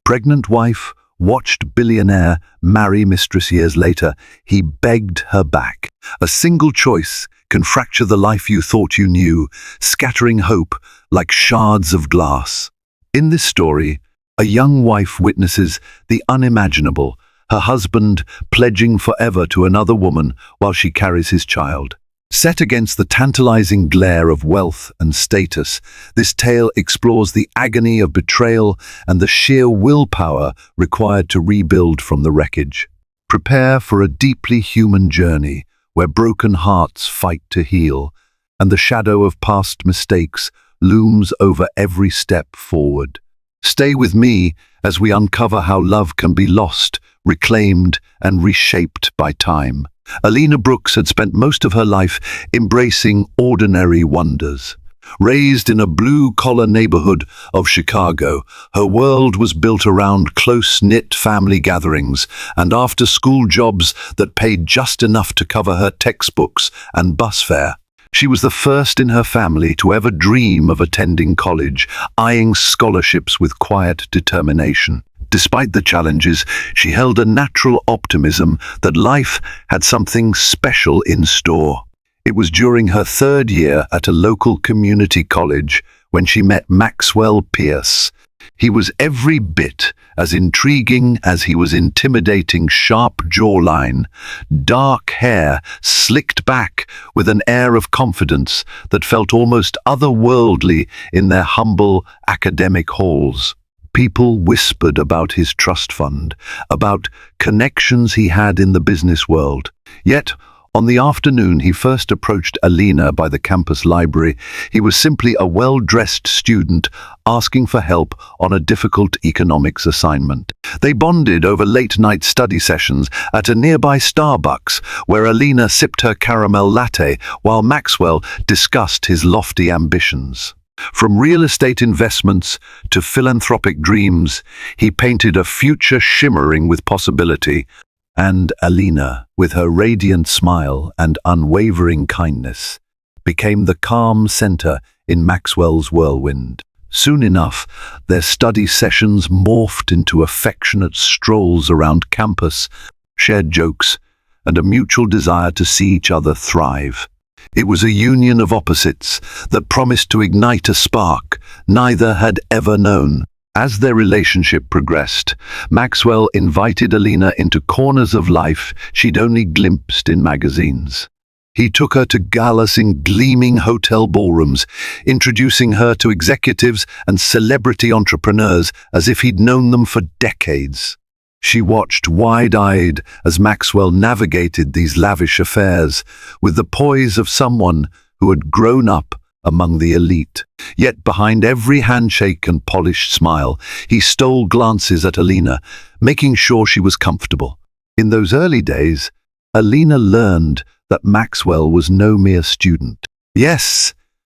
Pregnant wife watched billionaire marry mistress years later. He begged her back. A single choice can fracture the life you thought you knew, scattering hope like shards of glass. In this story, a young wife witnesses the unimaginable, her husband pledging forever to another woman while she carries his child. Set against the tantalizing glare of wealth and status, this tale explores the agony of betrayal and the sheer willpower required to rebuild from the wreckage. Prepare for a deeply human journey where broken hearts fight to heal, and the shadow of past mistakes looms over every step forward. Stay with me as we uncover how love can be lost, reclaimed, and reshaped by time. Alina Brooks had spent most of her life embracing ordinary wonders. Raised in a blue-collar neighborhood of Chicago, her world was built around close-knit family gatherings and after-school jobs that paid just enough to cover her textbooks and bus fare. She was the first in her family to ever dream of attending college, eyeing scholarships with quiet determination. Despite the challenges, she held a natural optimism that life had something special in store. It was during her third year at a local community college when she met Maxwell Pierce. He was every bit as intriguing as he was intimidating. Sharp jawline, dark hair slicked back with an air of confidence that felt almost otherworldly in their humble academic halls. People whispered about his trust fund, about connections he had in the business world. Yet, on the afternoon he first approached Alina by the campus library, he was simply a well-dressed student asking for help on a difficult economics assignment. They bonded over late-night study sessions at a nearby Starbucks, where Alina sipped her caramel latte while Maxwell discussed his lofty ambitions. From real estate investments to philanthropic dreams, he painted a future shimmering with possibility. And Alina, with her radiant smile and unwavering kindness, became the calm center in Maxwell's whirlwind. Soon enough, their study sessions morphed into affectionate strolls around campus, shared jokes, and a mutual desire to see each other thrive. It was a union of opposites that promised to ignite a spark neither had ever known. As their relationship progressed, Maxwell invited Alina into corners of life she'd only glimpsed in magazines. He took her to galas in gleaming hotel ballrooms, introducing her to executives and celebrity entrepreneurs as if he'd known them for decades. She watched wide-eyed as Maxwell navigated these lavish affairs with the poise of someone who had grown up among the elite. Yet behind every handshake and polished smile, he stole glances at Alina, making sure she was comfortable. In those early days, Alina learned that Maxwell was no mere student. Yes,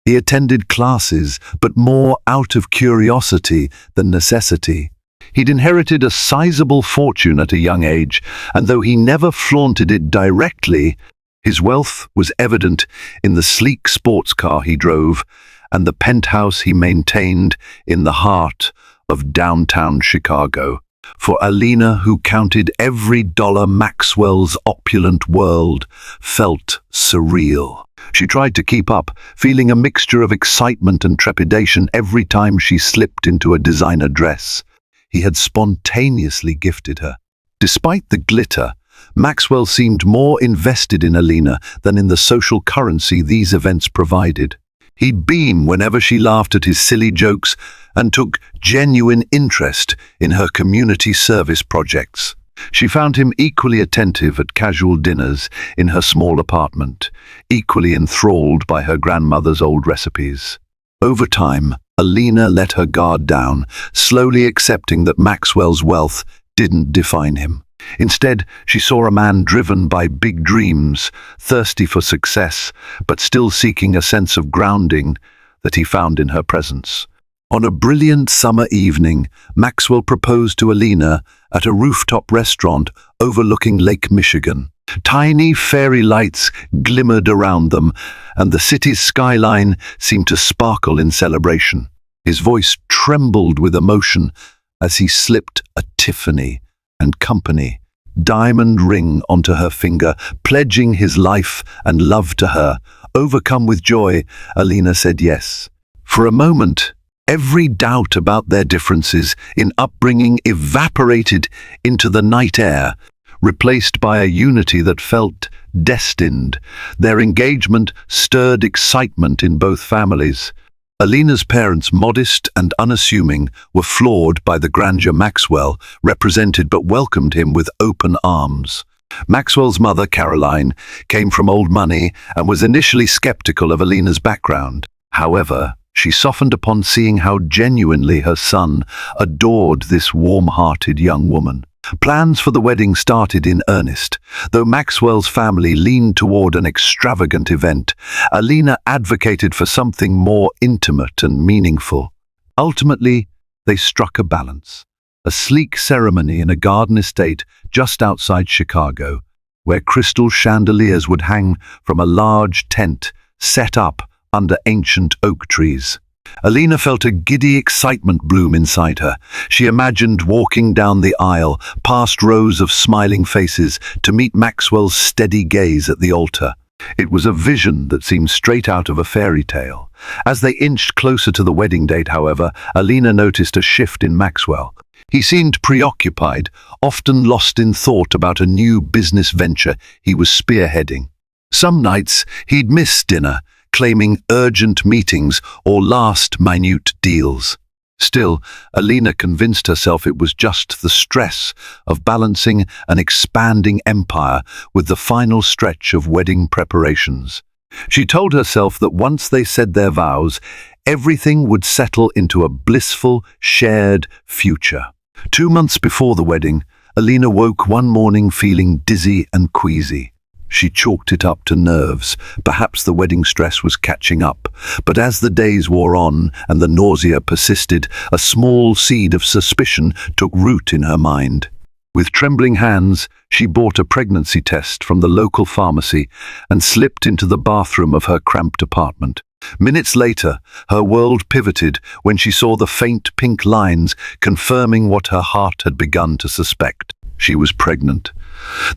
he attended classes, but more out of curiosity than necessity. He'd inherited a sizable fortune at a young age, and though he never flaunted it directly, his wealth was evident in the sleek sports car he drove and the penthouse he maintained in the heart of downtown Chicago. For Alina, who counted every dollar, Maxwell's opulent world felt surreal. She tried to keep up, feeling a mixture of excitement and trepidation every time she slipped into a designer dress he had spontaneously gifted her. Despite the glitter, Maxwell seemed more invested in Alina than in the social currency these events provided. He'd beam whenever she laughed at his silly jokes and took genuine interest in her community service projects. She found him equally attentive at casual dinners in her small apartment, equally enthralled by her grandmother's old recipes. Over time, Alina let her guard down, slowly accepting that Maxwell's wealth didn't define him. Instead, she saw a man driven by big dreams, thirsty for success, but still seeking a sense of grounding that he found in her presence. On a brilliant summer evening, Maxwell proposed to Alina at a rooftop restaurant overlooking Lake Michigan. Tiny fairy lights glimmered around them, and the city's skyline seemed to sparkle in celebration. His voice trembled with emotion as he slipped a Tiffany and Company diamond ring onto her finger, pledging his life and love to her. Overcome with joy, Alina said yes. For a moment, every doubt about their differences in upbringing evaporated into the night air, replaced by a unity that felt destined. Their engagement stirred excitement in both families. Alina's parents, modest and unassuming, were floored by the grandeur Maxwell represented but welcomed him with open arms. Maxwell's mother, Caroline, came from old money and was initially skeptical of Alina's background. However, she softened upon seeing how genuinely her son adored this warm-hearted young woman. Plans for the wedding started in earnest. Though Maxwell's family leaned toward an extravagant event, Alina advocated for something more intimate and meaningful. Ultimately, they struck a balance. A sleek ceremony in a garden estate just outside Chicago, where crystal chandeliers would hang from a large tent set up under ancient oak trees. Alina felt a giddy excitement bloom inside her. She imagined walking down the aisle, past rows of smiling faces, to meet Maxwell's steady gaze at the altar. It was a vision that seemed straight out of a fairy tale. As they inched closer to the wedding date, however, Alina noticed a shift in Maxwell. He seemed preoccupied, often lost in thought about a new business venture he was spearheading. Some nights he'd miss dinner, claiming urgent meetings or last-minute deals. Still, Alina convinced herself it was just the stress of balancing an expanding empire with the final stretch of wedding preparations. She told herself that once they said their vows, everything would settle into a blissful, shared future. 2 months before the wedding, Alina woke one morning feeling dizzy and queasy. She chalked it up to nerves. Perhaps the wedding stress was catching up. But as the days wore on and the nausea persisted, a small seed of suspicion took root in her mind. With trembling hands, she bought a pregnancy test from the local pharmacy and slipped into the bathroom of her cramped apartment. Minutes later, her world pivoted when she saw the faint pink lines confirming what her heart had begun to suspect. She was pregnant.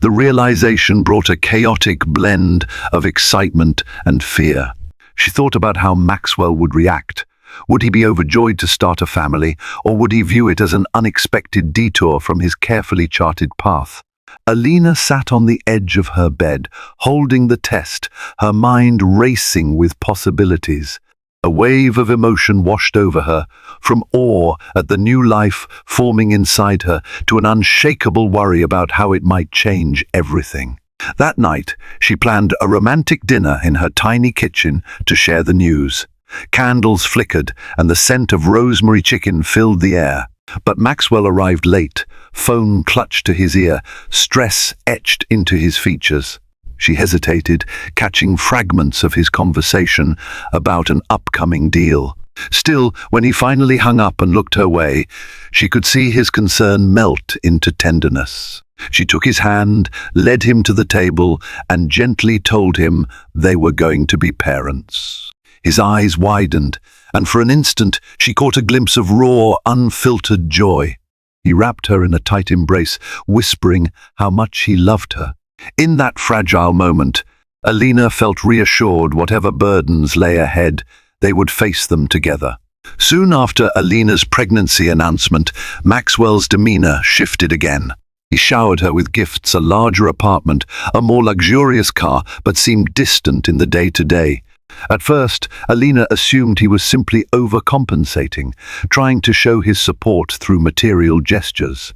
The realization brought a chaotic blend of excitement and fear. She thought about how Maxwell would react. Would he be overjoyed to start a family, or would he view it as an unexpected detour from his carefully charted path? Alina sat on the edge of her bed, holding the test, her mind racing with possibilities. A wave of emotion washed over her, from awe at the new life forming inside her to an unshakable worry about how it might change everything. That night, she planned a romantic dinner in her tiny kitchen to share the news. Candles flickered and the scent of rosemary chicken filled the air. But Maxwell arrived late, phone clutched to his ear, stress etched into his features. She hesitated, catching fragments of his conversation about an upcoming deal. Still, when he finally hung up and looked her way, she could see his concern melt into tenderness. She took his hand, led him to the table, and gently told him they were going to be parents. His eyes widened, and for an instant she caught a glimpse of raw, unfiltered joy. He wrapped her in a tight embrace, whispering how much he loved her. In that fragile moment, Alina felt reassured whatever burdens lay ahead, they would face them together. Soon after Alina's pregnancy announcement, Maxwell's demeanor shifted again. He showered her with gifts, a larger apartment, a more luxurious car, but seemed distant in the day-to-day. At first, Alina assumed he was simply overcompensating, trying to show his support through material gestures.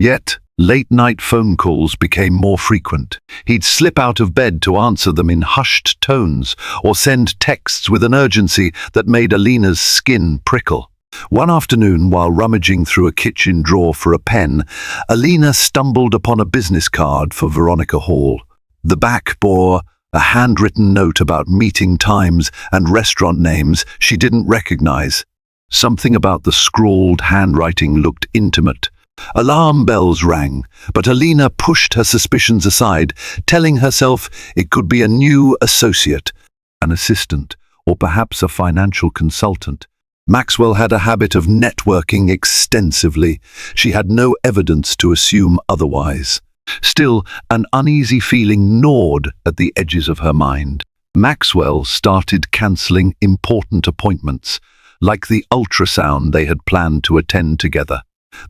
Yet, late-night phone calls became more frequent. He'd slip out of bed to answer them in hushed tones or send texts with an urgency that made Alina's skin prickle. One afternoon, while rummaging through a kitchen drawer for a pen, Alina stumbled upon a business card for Veronica Hall. The back bore a handwritten note about meeting times and restaurant names she didn't recognize. Something about the scrawled handwriting looked intimate. Alarm bells rang, but Alina pushed her suspicions aside, telling herself it could be a new associate, an assistant, or perhaps a financial consultant. Maxwell had a habit of networking extensively. She had no evidence to assume otherwise. Still, an uneasy feeling gnawed at the edges of her mind. Maxwell started cancelling important appointments, like the ultrasound they had planned to attend together.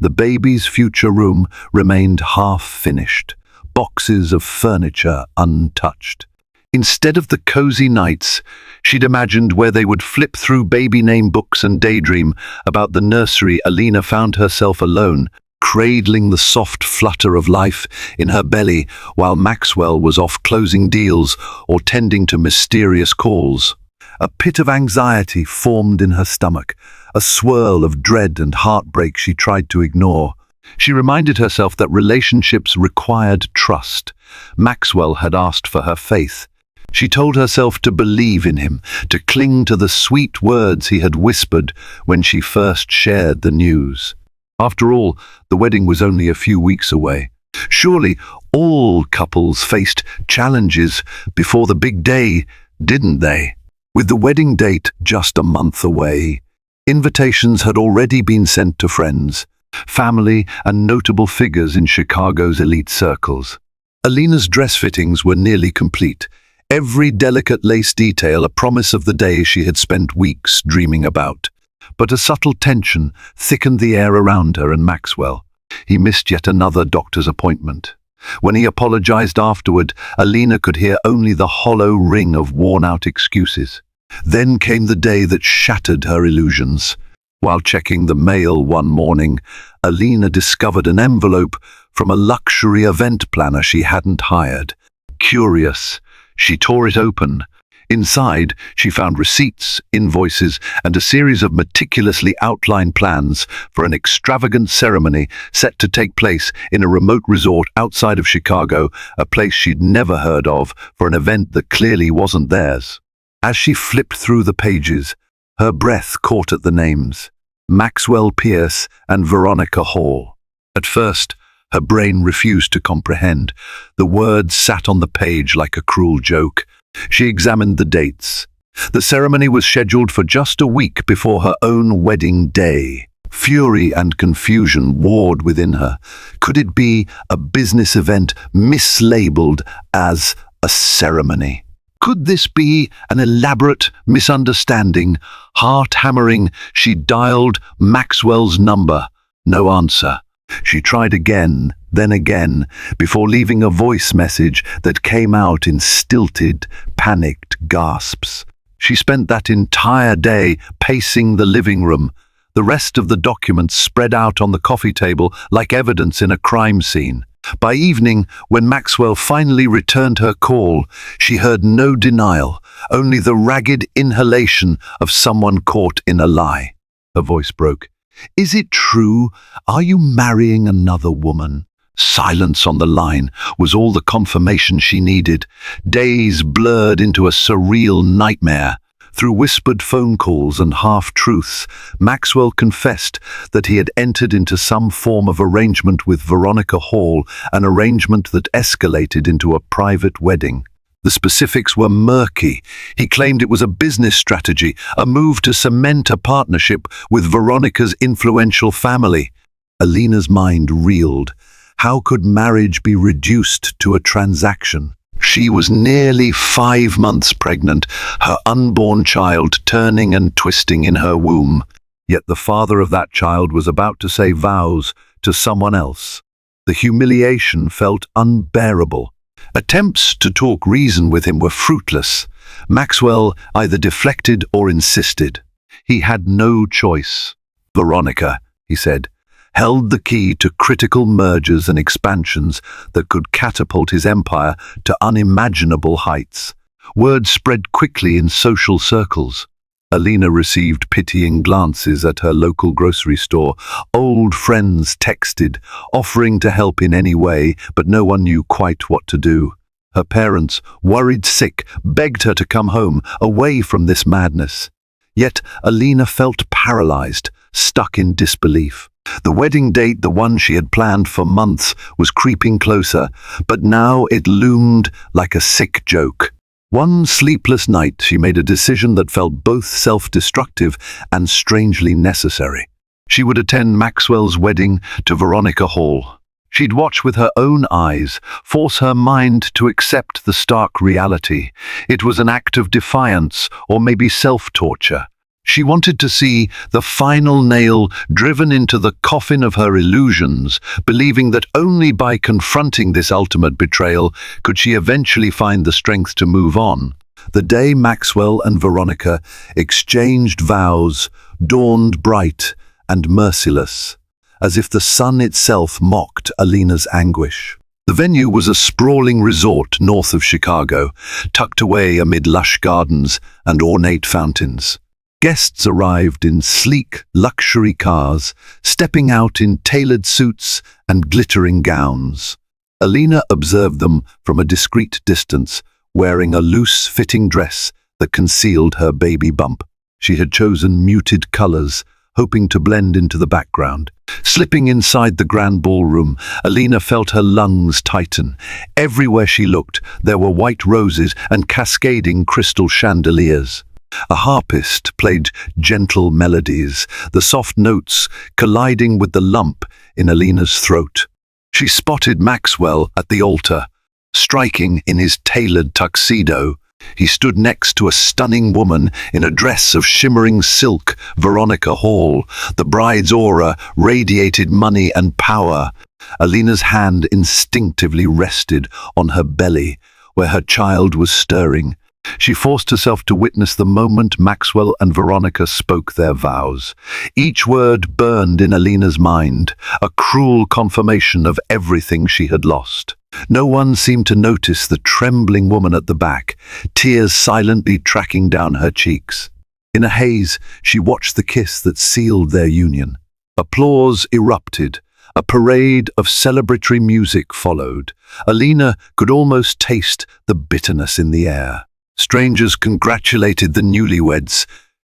The baby's future room remained half-finished, boxes of furniture untouched. Instead of the cozy nights, she'd imagined where they would flip through baby name books and daydream about the nursery. Alina found herself alone, cradling the soft flutter of life in her belly while Maxwell was off closing deals or tending to mysterious calls. A pit of anxiety formed in her stomach, a swirl of dread and heartbreak she tried to ignore. She reminded herself that relationships required trust. Maxwell had asked for her faith. She told herself to believe in him, to cling to the sweet words he had whispered when she first shared the news. After all, the wedding was only a few weeks away. Surely all couples faced challenges before the big day, didn't they? With the wedding date just a month away, invitations had already been sent to friends, family, and notable figures in Chicago's elite circles. Alina's dress fittings were nearly complete. Every delicate lace detail a promise of the day she had spent weeks dreaming about. But a subtle tension thickened the air around her and Maxwell. He missed yet another doctor's appointment. When he apologized afterward, Alina could hear only the hollow ring of worn-out excuses. Then came the day that shattered her illusions. While checking the mail one morning, Alina discovered an envelope from a luxury event planner she hadn't hired. Curious, she tore it open. Inside, she found receipts, invoices, and a series of meticulously outlined plans for an extravagant ceremony set to take place in a remote resort outside of Chicago, a place she'd never heard of, for an event that clearly wasn't theirs. As she flipped through the pages, her breath caught at the names: Maxwell Pierce and Veronica Hall. At first, her brain refused to comprehend. The words sat on the page like a cruel joke. She examined the dates. The ceremony was scheduled for just a week before her own wedding day. Fury and confusion warred within her. Could it be a business event mislabeled as a ceremony? Could this be an elaborate misunderstanding? Heart-hammering, she dialed Maxwell's number. No answer. She tried again, then again, before leaving a voice message that came out in stilted, panicked gasps. She spent that entire day pacing the living room, the rest of the documents spread out on the coffee table like evidence in a crime scene. By evening, when Maxwell finally returned her call, she heard no denial, only the ragged inhalation of someone caught in a lie. Her voice broke. "Is it true? Are you marrying another woman?" Silence on the line was all the confirmation she needed. Days blurred into a surreal nightmare. Through whispered phone calls and half-truths, Maxwell confessed that he had entered into some form of arrangement with Veronica Hall, an arrangement that escalated into a private wedding. The specifics were murky. He claimed it was a business strategy, a move to cement a partnership with Veronica's influential family. Alina's mind reeled. How could marriage be reduced to a transaction? She was nearly 5 months pregnant, her unborn child turning and twisting in her womb. Yet the father of that child was about to say vows to someone else. The humiliation felt unbearable. Attempts to talk reason with him were fruitless. Maxwell either deflected or insisted. He had no choice. Veronica, he said, held the key to critical mergers and expansions that could catapult his empire to unimaginable heights. Word spread quickly in social circles. Alina received pitying glances at her local grocery store. Old friends texted, offering to help in any way, but no one knew quite what to do. Her parents, worried sick, begged her to come home, away from this madness. Yet Alina felt paralyzed, stuck in disbelief. The wedding date, the one she had planned for months, was creeping closer, but now it loomed like a sick joke. One sleepless night, she made a decision that felt both self-destructive and strangely necessary. She would attend Maxwell's wedding to Veronica Hall. She'd watch with her own eyes, force her mind to accept the stark reality. It was an act of defiance, or maybe self-torture. She wanted to see the final nail driven into the coffin of her illusions, believing that only by confronting this ultimate betrayal could she eventually find the strength to move on. The day Maxwell and Veronica exchanged vows dawned bright and merciless, as if the sun itself mocked Alina's anguish. The venue was a sprawling resort north of Chicago, tucked away amid lush gardens and ornate fountains. Guests arrived in sleek, luxury cars, stepping out in tailored suits and glittering gowns. Alina observed them from a discreet distance, wearing a loose-fitting dress that concealed her baby bump. She had chosen muted colors, hoping to blend into the background. Slipping inside the grand ballroom, Alina felt her lungs tighten. Everywhere she looked, there were white roses and cascading crystal chandeliers. A harpist played gentle melodies, the soft notes colliding with the lump in Alina's throat. She spotted Maxwell at the altar, striking in his tailored tuxedo. He stood next to a stunning woman in a dress of shimmering silk, Veronica Hall. The bride's aura radiated money and power. Alina's hand instinctively rested on her belly, where her child was stirring. She forced herself to witness the moment Maxwell and Veronica spoke their vows. Each word burned in Alina's mind, a cruel confirmation of everything she had lost. No one seemed to notice the trembling woman at the back, tears silently tracking down her cheeks. In a haze, she watched the kiss that sealed their union. Applause erupted. A parade of celebratory music followed. Alina could almost taste the bitterness in the air. Strangers congratulated the newlyweds,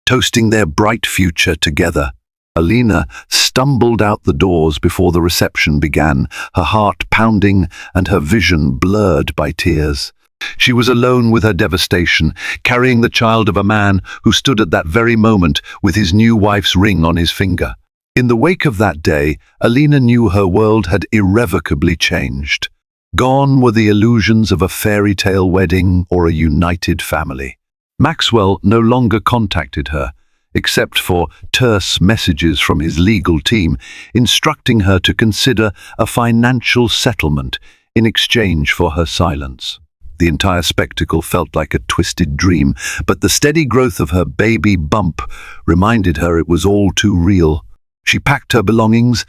toasting their bright future together. Alina stumbled out the doors before the reception began, her heart pounding and her vision blurred by tears. She was alone with her devastation, carrying the child of a man who stood at that very moment with his new wife's ring on his finger. In the wake of that day, Alina knew her world had irrevocably changed. Gone were the illusions of a fairy tale wedding or a united family. Maxwell no longer contacted her, except for terse messages from his legal team, instructing her to consider a financial settlement in exchange for her silence. The entire spectacle felt like a twisted dream, but the steady growth of her baby bump reminded her it was all too real. She packed her belongings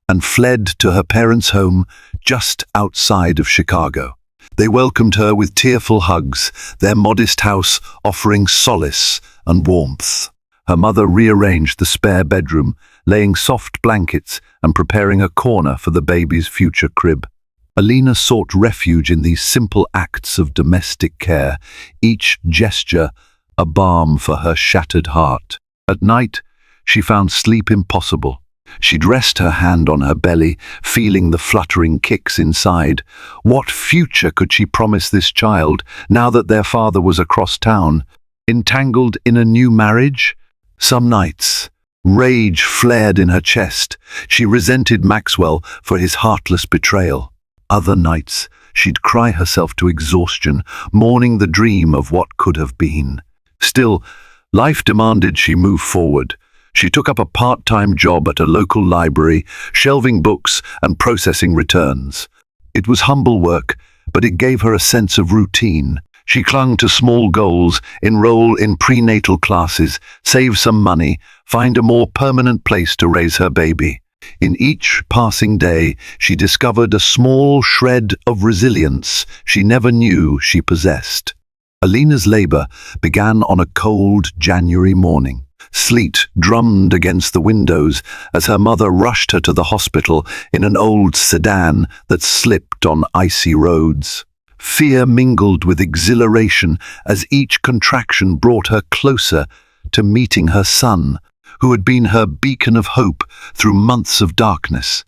and fled to her parents' home just outside of Chicago. They welcomed her with tearful hugs, their modest house offering solace and warmth. Her mother rearranged the spare bedroom, laying soft blankets and preparing a corner for the baby's future crib. Alina sought refuge in these simple acts of domestic care, each gesture a balm for her shattered heart. At night, she found sleep impossible. She'd rest her hand on her belly, feeling the fluttering kicks inside. What future could she promise this child, now that their father was across town? Entangled in a new marriage? Some nights, rage flared in her chest. She resented Maxwell for his heartless betrayal. Other nights, she'd cry herself to exhaustion, mourning the dream of what could have been. Still, life demanded she move forward. She took up a part-time job at a local library, shelving books and processing returns. It was humble work, but it gave her a sense of routine. She clung to small goals, enroll in prenatal classes, save some money, find a more permanent place to raise her baby. In each passing day, she discovered a small shred of resilience she never knew she possessed. Alina's labor began on a cold January morning. Sleet drummed against the windows as her mother rushed her to the hospital in an old sedan that slipped on icy roads. Fear mingled with exhilaration as each contraction brought her closer to meeting her son, who had been her beacon of hope through months of darkness.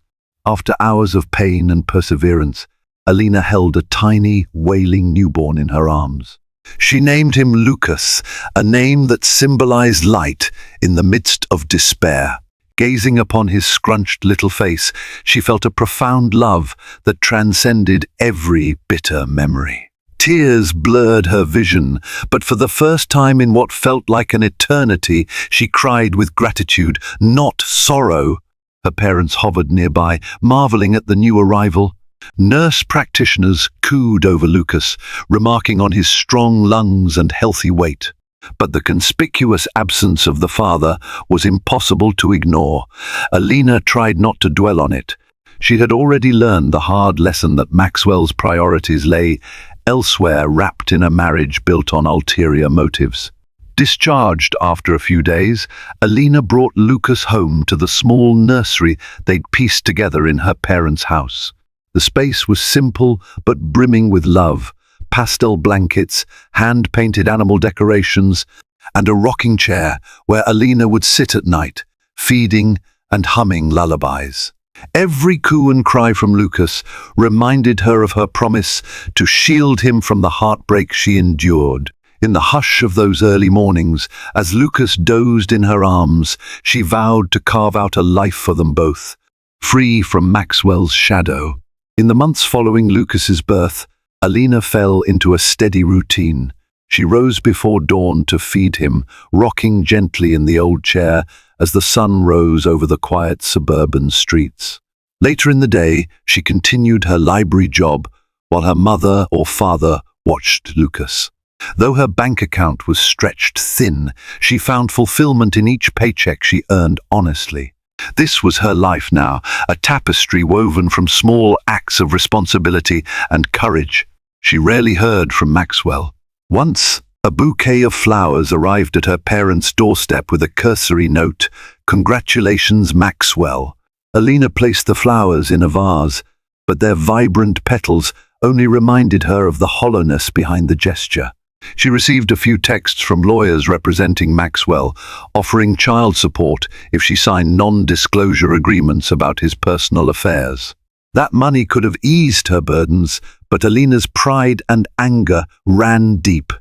After hours of pain and perseverance, Alina held a tiny, wailing newborn in her arms. She named him Lucas, a name that symbolized light in the midst of despair. Gazing upon his scrunched little face, she felt a profound love that transcended every bitter memory. Tears blurred her vision, but for the first time in what felt like an eternity, she cried with gratitude, not sorrow. Her parents hovered nearby, marveling at the new arrival. Nurse practitioners cooed over Lucas, remarking on his strong lungs and healthy weight. But the conspicuous absence of the father was impossible to ignore. Alina tried not to dwell on it. She had already learned the hard lesson that Maxwell's priorities lay elsewhere, wrapped in a marriage built on ulterior motives. Discharged after a few days, Alina brought Lucas home to the small nursery they'd pieced together in her parents' house. The space was simple but brimming with love. Pastel blankets, hand-painted animal decorations, and a rocking chair where Alina would sit at night, feeding and humming lullabies. Every coo and cry from Lucas reminded her of her promise to shield him from the heartbreak she endured. In the hush of those early mornings, as Lucas dozed in her arms, she vowed to carve out a life for them both, free from Maxwell's shadow. In the months following Lucas's birth, Alina fell into a steady routine. She rose before dawn to feed him, rocking gently in the old chair as the sun rose over the quiet suburban streets. Later in the day, she continued her library job while her mother or father watched Lucas. Though her bank account was stretched thin, she found fulfillment in each paycheck she earned honestly. This was her life now, a tapestry woven from small acts of responsibility and courage. She rarely heard from Maxwell. Once, a bouquet of flowers arrived at her parents' doorstep with a cursory note, "Congratulations, Maxwell." Alina placed the flowers in a vase, but their vibrant petals only reminded her of the hollowness behind the gesture. She received a few texts from lawyers representing Maxwell, offering child support if she signed non-disclosure agreements about his personal affairs. That money could have eased her burdens, but Alina's pride and anger ran deep.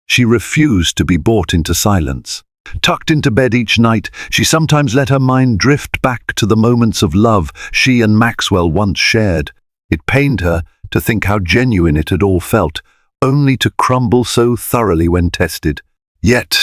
She refused to be bought into silence. Tucked into bed each night, she sometimes let her mind drift back to the moments of love she and Maxwell once shared. It pained her to think how genuine it had all felt, only to crumble so thoroughly when tested. Yet,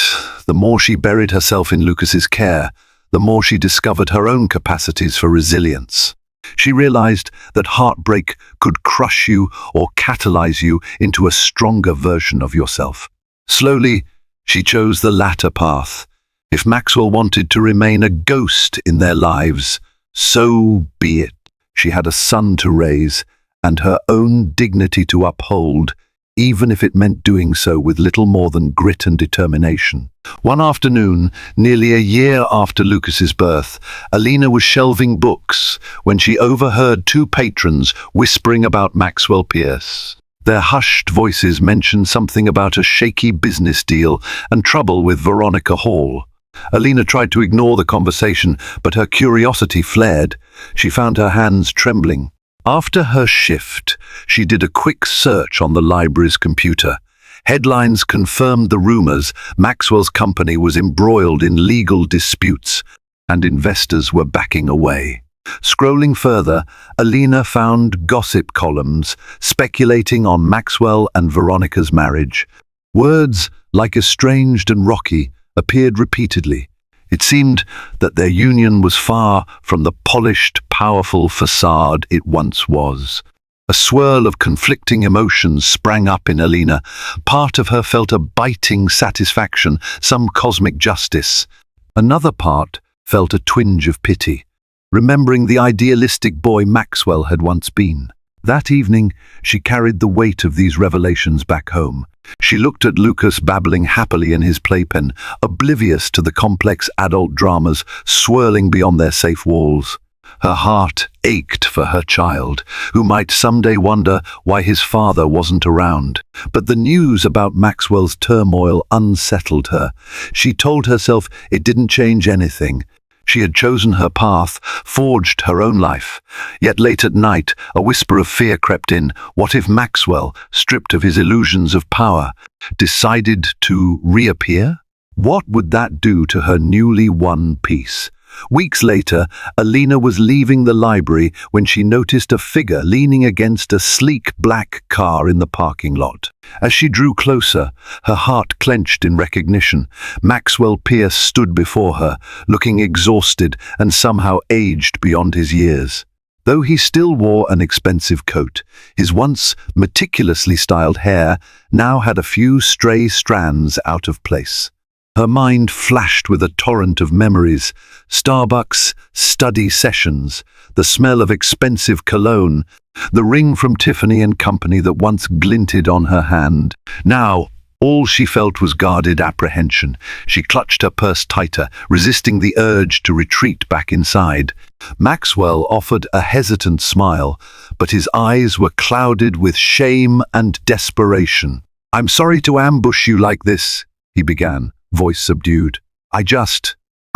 the more she buried herself in Lucas's care, the more she discovered her own capacities for resilience. She realized that heartbreak could crush you or catalyze you into a stronger version of yourself. Slowly, she chose the latter path. If Maxwell wanted to remain a ghost in their lives, so be it. She had a son to raise and her own dignity to uphold, even if it meant doing so with little more than grit and determination. One afternoon, nearly a year after Lucas's birth, Alina was shelving books when she overheard two patrons whispering about Maxwell Pierce. Their hushed voices mentioned something about a shaky business deal and trouble with Veronica Hall. Alina tried to ignore the conversation, but her curiosity flared. She found her hands trembling. After her shift, she did a quick search on the library's computer. Headlines confirmed the rumors. Maxwell's company was embroiled in legal disputes, and investors were backing away. Scrolling further, Alina found gossip columns speculating on Maxwell and Veronica's marriage. Words like estranged and rocky appeared repeatedly. It seemed that their union was far from the polished, powerful facade it once was. A swirl of conflicting emotions sprang up in Alina. Part of her felt a biting satisfaction, some cosmic justice. Another part felt a twinge of pity, remembering the idealistic boy Maxwell had once been. That evening, she carried the weight of these revelations back home. She looked at Lucas babbling happily in his playpen, oblivious to the complex adult dramas swirling beyond their safe walls. Her heart ached for her child, who might someday wonder why his father wasn't around. But the news about Maxwell's turmoil unsettled her. She told herself it didn't change anything. She had chosen her path, forged her own life. Yet late at night, a whisper of fear crept in. What if Maxwell, stripped of his illusions of power, decided to reappear? What would that do to her newly won peace? Weeks later, Alina was leaving the library when she noticed a figure leaning against a sleek black car in the parking lot. As she drew closer, her heart clenched in recognition. Maxwell Pierce stood before her, looking exhausted and somehow aged beyond his years. Though he still wore an expensive coat, his once meticulously styled hair now had a few stray strands out of place. Her mind flashed with a torrent of memories: Starbucks, study sessions, the smell of expensive cologne, the ring from Tiffany and Company that once glinted on her hand. Now, all she felt was guarded apprehension. She clutched her purse tighter, resisting the urge to retreat back inside. Maxwell offered a hesitant smile, but his eyes were clouded with shame and desperation. "I'm sorry to ambush you like this," he began, voice subdued. I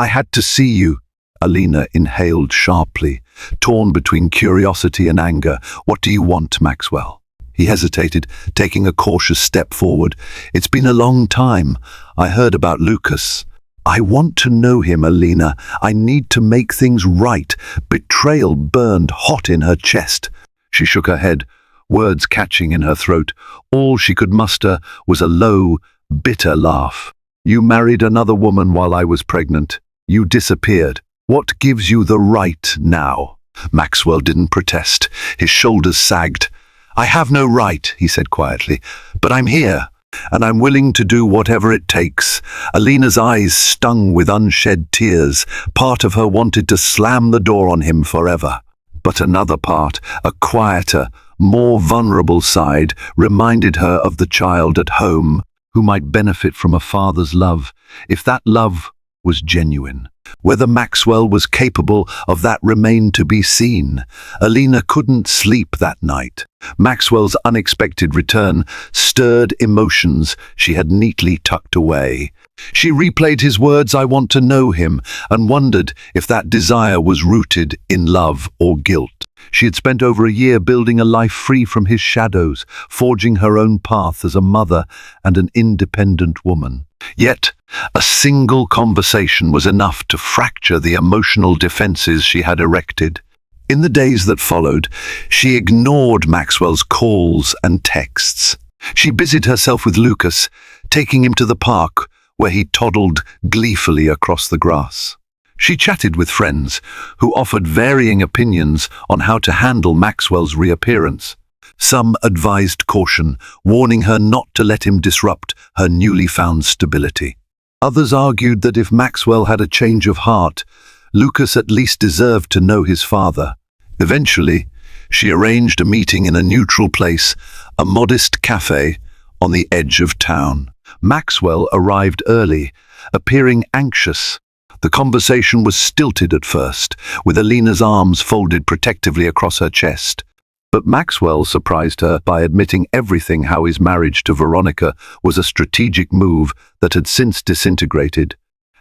had to see you." Alina inhaled sharply, torn between curiosity and anger. "What do you want, Maxwell?" He hesitated, taking a cautious step forward. "It's been a long time. I heard about Lucas." "I want to know him, Alina. I need to make things right." Betrayal burned hot in her chest. She shook her head, words catching in her throat. All she could muster was a low, bitter laugh. "You married another woman while I was pregnant. You disappeared. What gives you the right now?" Maxwell didn't protest. His shoulders sagged. "I have no right," he said quietly, "but I'm here, and I'm willing to do whatever it takes." Alina's eyes stung with unshed tears. Part of her wanted to slam the door on him forever. But another part, a quieter, more vulnerable side, reminded her of the child at home, who might benefit from a father's love, if that love was genuine. Whether Maxwell was capable of that remained to be seen. Alina couldn't sleep that night. Maxwell's unexpected return stirred emotions she had neatly tucked away. She replayed his words, "I want to know him," and wondered if that desire was rooted in love or guilt. She had spent over a year building a life free from his shadows, forging her own path as a mother and an independent woman. Yet, a single conversation was enough to fracture the emotional defenses she had erected. In the days that followed, she ignored Maxwell's calls and texts. She busied herself with Lucas, taking him to the park, where he toddled gleefully across the grass. She chatted with friends who offered varying opinions on how to handle Maxwell's reappearance. Some advised caution, warning her not to let him disrupt her newly found stability. Others argued that if Maxwell had a change of heart, Lucas at least deserved to know his father. Eventually, she arranged a meeting in a neutral place, a modest cafe on the edge of town. Maxwell arrived early, appearing anxious. The conversation was stilted at first, with Alina's arms folded protectively across her chest. But Maxwell surprised her by admitting everything: how his marriage to Veronica was a strategic move that had since disintegrated,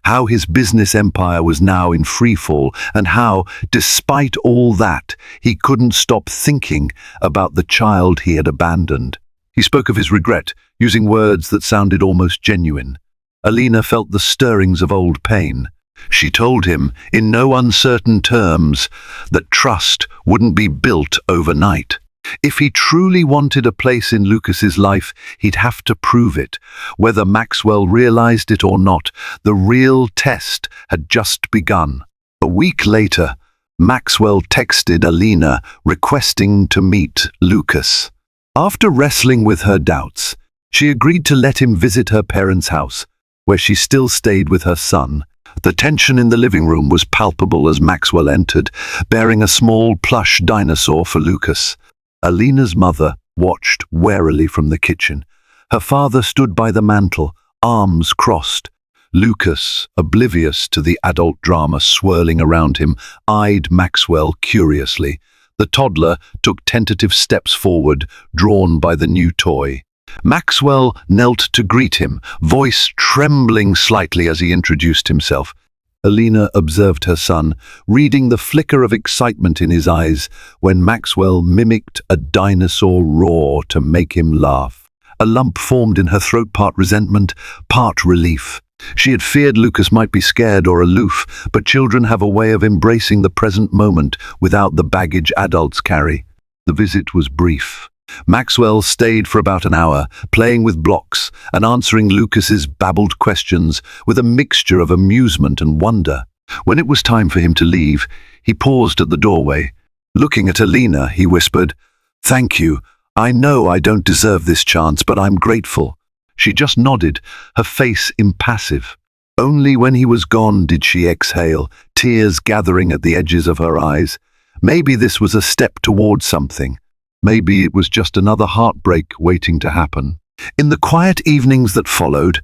how his business empire was now in freefall, and how, despite all that, he couldn't stop thinking about the child he had abandoned. He spoke of his regret, using words that sounded almost genuine. Alina felt the stirrings of old pain. She told him, in no uncertain terms, that trust wouldn't be built overnight. If he truly wanted a place in Lucas's life, he'd have to prove it. Whether Maxwell realized it or not, the real test had just begun. A week later, Maxwell texted Alina, requesting to meet Lucas. After wrestling with her doubts, she agreed to let him visit her parents' house, where she still stayed with her son. The tension in the living room was palpable as Maxwell entered, bearing a small plush dinosaur for Lucas. Alina's mother watched warily from the kitchen. Her father stood by the mantel, arms crossed. Lucas, oblivious to the adult drama swirling around him, eyed Maxwell curiously. The toddler took tentative steps forward, drawn by the new toy. Maxwell knelt to greet him, voice trembling slightly as he introduced himself. Alina observed her son, reading the flicker of excitement in his eyes when Maxwell mimicked a dinosaur roar to make him laugh. A lump formed in her throat, part resentment, part relief. She had feared Lucas might be scared or aloof, but children have a way of embracing the present moment without the baggage adults carry. The visit was brief. Maxwell stayed for about an hour, playing with blocks and answering Lucas's babbled questions with a mixture of amusement and wonder. When it was time for him to leave, he paused at the doorway. Looking at Alina, he whispered, "Thank you. I know I don't deserve this chance, but I'm grateful." She just nodded, her face impassive. Only when he was gone did she exhale, tears gathering at the edges of her eyes. Maybe this was a step toward something. Maybe it was just another heartbreak waiting to happen. In the quiet evenings that followed,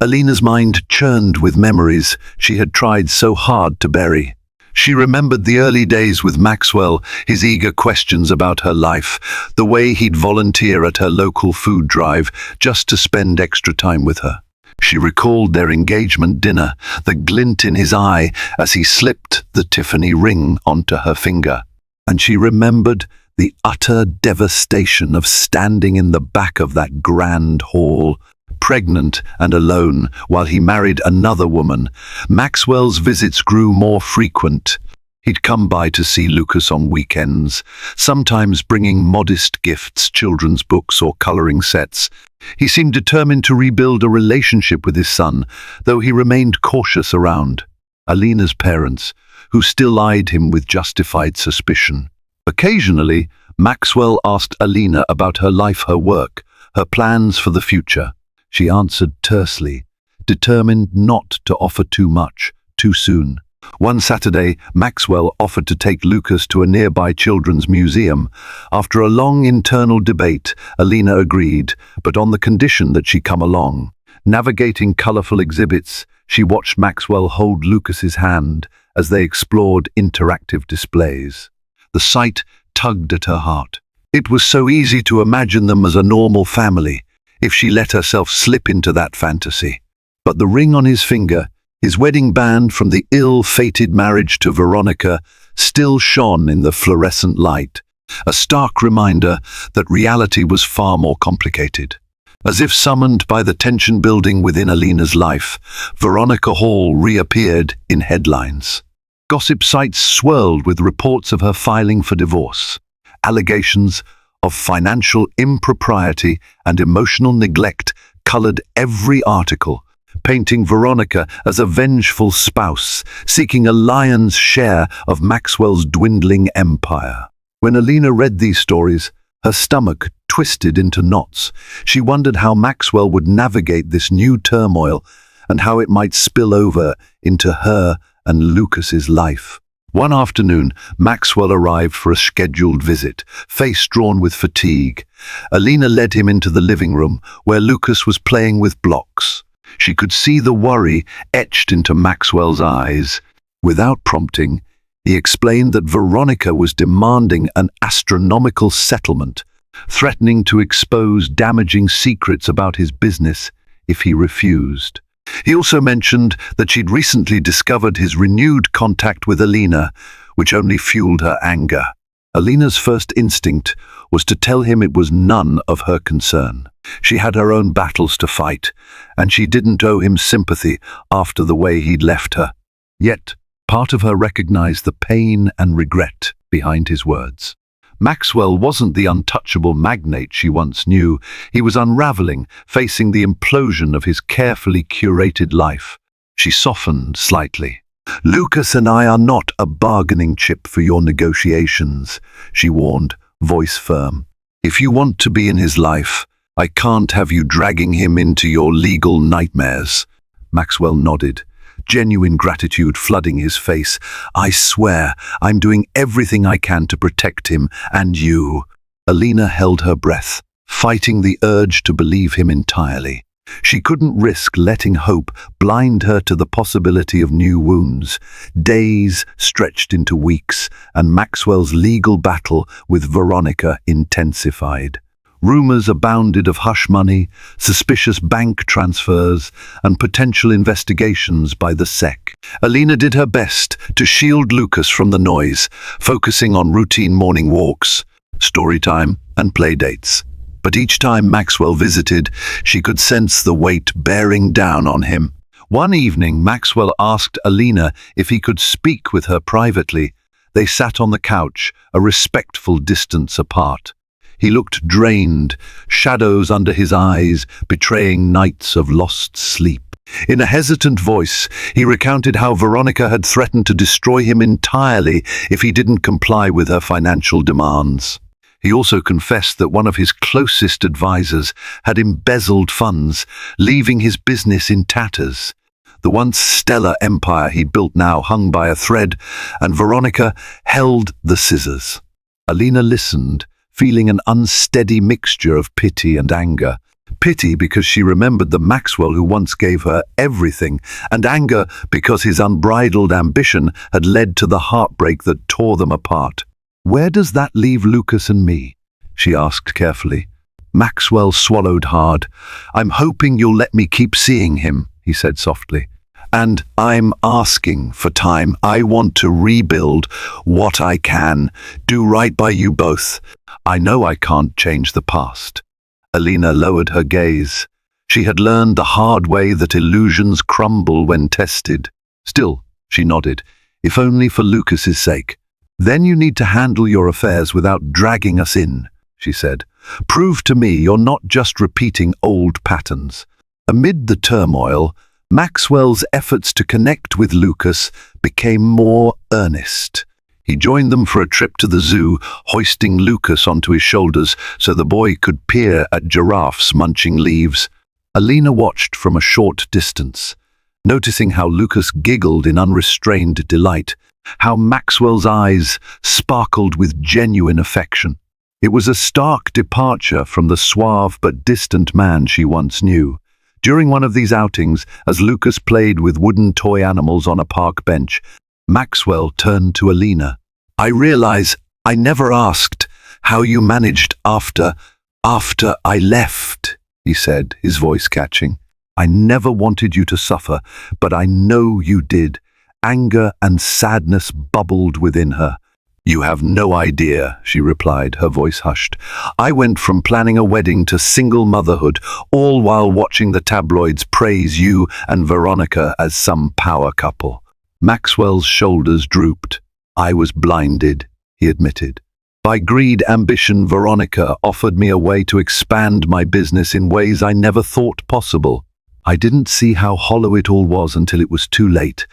Alina's mind churned with memories she had tried so hard to bury. She remembered the early days with Maxwell, his eager questions about her life, the way he'd volunteer at her local food drive just to spend extra time with her. She recalled their engagement dinner, the glint in his eye as he slipped the Tiffany ring onto her finger. And she remembered the utter devastation of standing in the back of that grand hall, pregnant and alone, while he married another woman. Maxwell's visits grew more frequent. He'd come by to see Lucas on weekends, sometimes bringing modest gifts, children's books or coloring sets. He seemed determined to rebuild a relationship with his son, though he remained cautious around Alina's parents, who still eyed him with justified suspicion. Occasionally, Maxwell asked Alina about her life, her work, her plans for the future. She answered tersely, determined not to offer too much, too soon. One Saturday, Maxwell offered to take Lucas to a nearby children's museum. After a long internal debate, Alina agreed, but on the condition that she come along. Navigating colorful exhibits, she watched Maxwell hold Lucas's hand as they explored interactive displays. The sight tugged at her heart. It was so easy to imagine them as a normal family, if she let herself slip into that fantasy. But the ring on his finger, his wedding band from the ill-fated marriage to Veronica, still shone in the fluorescent light, a stark reminder that reality was far more complicated. As if summoned by the tension building within Alina's life, Veronica Hall reappeared in headlines. Gossip sites swirled with reports of her filing for divorce. Allegations of financial impropriety and emotional neglect colored every article, painting Veronica as a vengeful spouse, seeking a lion's share of Maxwell's dwindling empire. When Alina read these stories, her stomach twisted into knots. She wondered how Maxwell would navigate this new turmoil and how it might spill over into her and Lucas's life. One afternoon, Maxwell arrived for a scheduled visit, face drawn with fatigue. Alina led him into the living room, where Lucas was playing with blocks. She could see the worry etched into Maxwell's eyes. Without prompting, he explained that Veronica was demanding an astronomical settlement, threatening to expose damaging secrets about his business if he refused. He also mentioned that she'd recently discovered his renewed contact with Alina, which only fueled her anger. Alina's first instinct was to tell him it was none of her concern. She had her own battles to fight, and she didn't owe him sympathy after the way he'd left her. Yet, part of her recognized the pain and regret behind his words. Maxwell wasn't the untouchable magnate she once knew. He was unraveling, facing the implosion of his carefully curated life. She softened slightly. "Lucas and I are not a bargaining chip for your negotiations," she warned, voice firm. "If you want to be in his life, I can't have you dragging him into your legal nightmares." Maxwell nodded, genuine gratitude flooding his face. "I swear, I'm doing everything I can to protect him and you." Alina held her breath, fighting the urge to believe him entirely. She couldn't risk letting hope blind her to the possibility of new wounds. Days stretched into weeks, and Maxwell's legal battle with Veronica intensified. Rumors abounded of hush money, suspicious bank transfers, and potential investigations by the SEC. Alina did her best to shield Lucas from the noise, focusing on routine morning walks, story time, and play dates. But each time Maxwell visited, she could sense the weight bearing down on him. One evening, Maxwell asked Alina if he could speak with her privately. They sat on the couch, a respectful distance apart. He looked drained, shadows under his eyes betraying nights of lost sleep. In a hesitant voice, he recounted how Veronica had threatened to destroy him entirely if he didn't comply with her financial demands. He also confessed that one of his closest advisors had embezzled funds, leaving his business in tatters. The once stellar empire he'd built now hung by a thread, and Veronica held the scissors. Alina listened, feeling an unsteady mixture of pity and anger. Pity because she remembered the Maxwell who once gave her everything, and anger because his unbridled ambition had led to the heartbreak that tore them apart. "Where does that leave Lucas and me?" she asked carefully. Maxwell swallowed hard. "I'm hoping you'll let me keep seeing him," he said softly. "And I'm asking for time. I want to rebuild what I can, do right by you both. I know I can't change the past." Alina lowered her gaze. She had learned the hard way that illusions crumble when tested. Still, she nodded, "If only for Lucas's sake." "Then you need to handle your affairs without dragging us in," she said. "Prove to me you're not just repeating old patterns." Amid the turmoil, Maxwell's efforts to connect with Lucas became more earnest. He joined them for a trip to the zoo, hoisting Lucas onto his shoulders so the boy could peer at giraffes munching leaves. Alina watched from a short distance, noticing how Lucas giggled in unrestrained delight, how Maxwell's eyes sparkled with genuine affection. It was a stark departure from the suave but distant man she once knew. During one of these outings, as Lucas played with wooden toy animals on a park bench, Maxwell turned to Alina. "I realize I never asked how you managed after I left," he said, his voice catching. "I never wanted you to suffer, but I know you did." Anger and sadness bubbled within her. "You have no idea," she replied, her voice hushed. "I went from planning a wedding to single motherhood, all while watching the tabloids praise you and Veronica as some power couple." Maxwell's shoulders drooped. "I was blinded," he admitted. "By greed, ambition, Veronica offered me a way to expand my business in ways I never thought possible. I didn't see how hollow it all was until it was too late."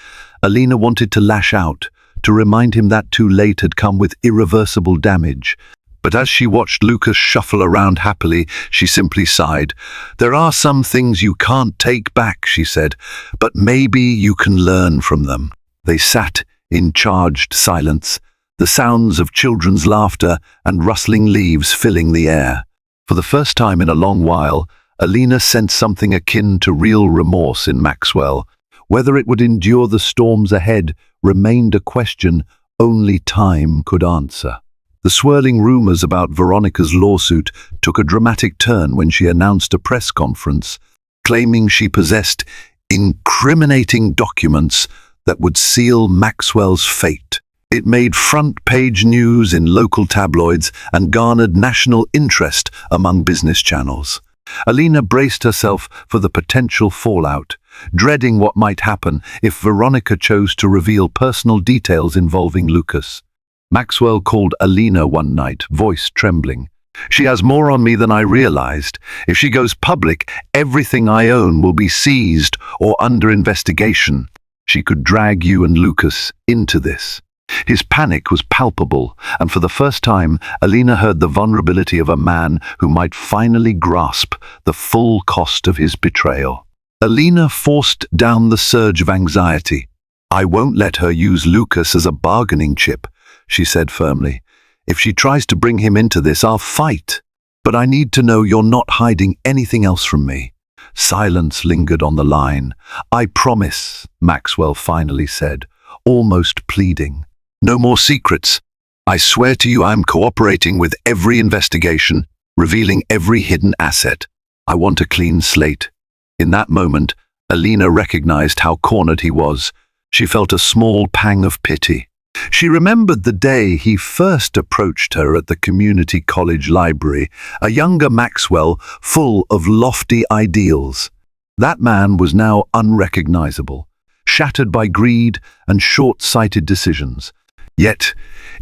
Alina wanted to lash out, to remind him that too late had come with irreversible damage. But as she watched Lucas shuffle around happily, she simply sighed. "There are some things you can't take back," she said, "but maybe you can learn from them." They sat in charged silence, the sounds of children's laughter and rustling leaves filling the air. For the first time in a long while, Alina sensed something akin to real remorse in Maxwell. Whether it would endure the storms ahead remained a question only time could answer. The swirling rumors about Veronica's lawsuit took a dramatic turn when she announced a press conference, claiming she possessed incriminating documents that would seal Maxwell's fate. It made front-page news in local tabloids and garnered national interest among business channels. Alina braced herself for the potential fallout, dreading what might happen if Veronica chose to reveal personal details involving Lucas. Maxwell called Alina one night, voice trembling. "She has more on me than I realized. If she goes public, everything I own will be seized or under investigation. She could drag you and Lucas into this." His panic was palpable, and for the first time, Alina heard the vulnerability of a man who might finally grasp the full cost of his betrayal. Alina forced down the surge of anxiety. "I won't let her use Lucas as a bargaining chip," she said firmly. "If she tries to bring him into this, I'll fight. But I need to know you're not hiding anything else from me." Silence lingered on the line. "I promise," Maxwell finally said, almost pleading. "No more secrets. I swear to you I'm cooperating with every investigation. revealing every hidden asset. "I want a clean slate." In that moment, Alina recognized how cornered he was. She felt a small pang of pity. She remembered the day he first approached her at the community college library, a younger Maxwell full of lofty ideals. That man was now unrecognizable, shattered by greed and short-sighted decisions. Yet,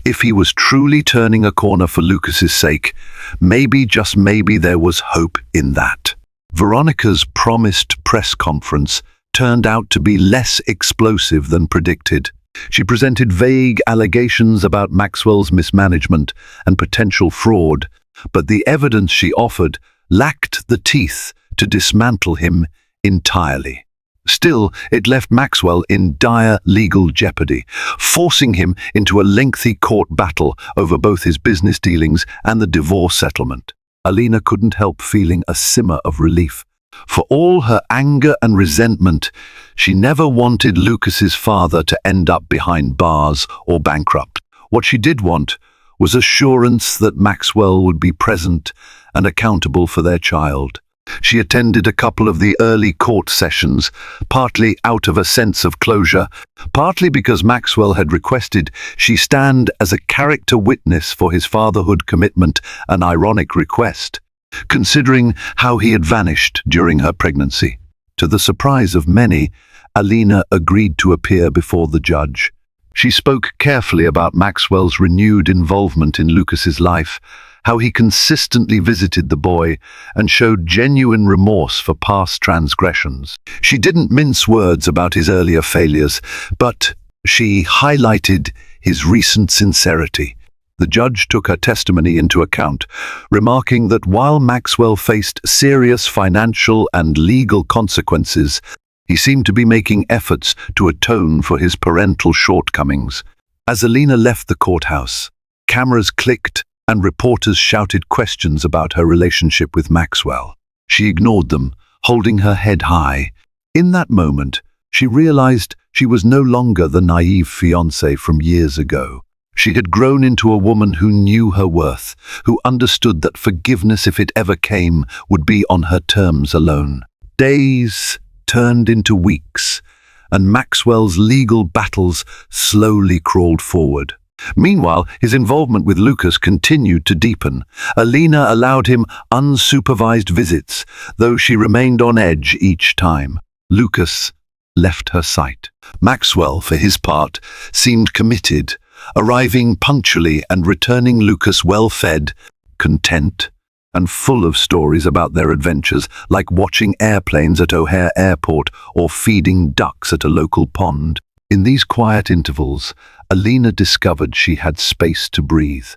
if he was truly turning a corner for Lucas's sake, maybe, just maybe, there was hope in that. Veronica's promised press conference turned out to be less explosive than predicted. She presented vague allegations about Maxwell's mismanagement and potential fraud, but the evidence she offered lacked the teeth to dismantle him entirely. Still, it left Maxwell in dire legal jeopardy, forcing him into a lengthy court battle over both his business dealings and the divorce settlement. Alina couldn't help feeling a simmer of relief. For all her anger and resentment, she never wanted Lucas's father to end up behind bars or bankrupt. What she did want was assurance that Maxwell would be present and accountable for their child. She attended a couple of the early court sessions, partly out of a sense of closure, partly because Maxwell had requested she stand as a character witness for his fatherhood commitment, an ironic request, considering how he had vanished during her pregnancy. To the surprise of many, Alina agreed to appear before the judge. She spoke carefully about Maxwell's renewed involvement in Lucas's life, how he consistently visited the boy and showed genuine remorse for past transgressions. She didn't mince words about his earlier failures, but she highlighted his recent sincerity. The judge took her testimony into account, remarking that while Maxwell faced serious financial and legal consequences, he seemed to be making efforts to atone for his parental shortcomings. As Alina left the courthouse, cameras clicked and reporters shouted questions about her relationship with Maxwell. She ignored them, holding her head high. In that moment, she realized she was no longer the naive fiancée from years ago. She had grown into a woman who knew her worth, who understood that forgiveness, if it ever came, would be on her terms alone. Days turned into weeks, and Maxwell's legal battles slowly crawled forward. Meanwhile, his involvement with Lucas continued to deepen. Alina allowed him unsupervised visits, though she remained on edge each time. Lucas left her sight. Maxwell, for his part, seemed committed, arriving punctually and returning Lucas well-fed, content, and full of stories about their adventures, like watching airplanes at O'Hare Airport or feeding ducks at a local pond. In these quiet intervals, Alina discovered she had space to breathe.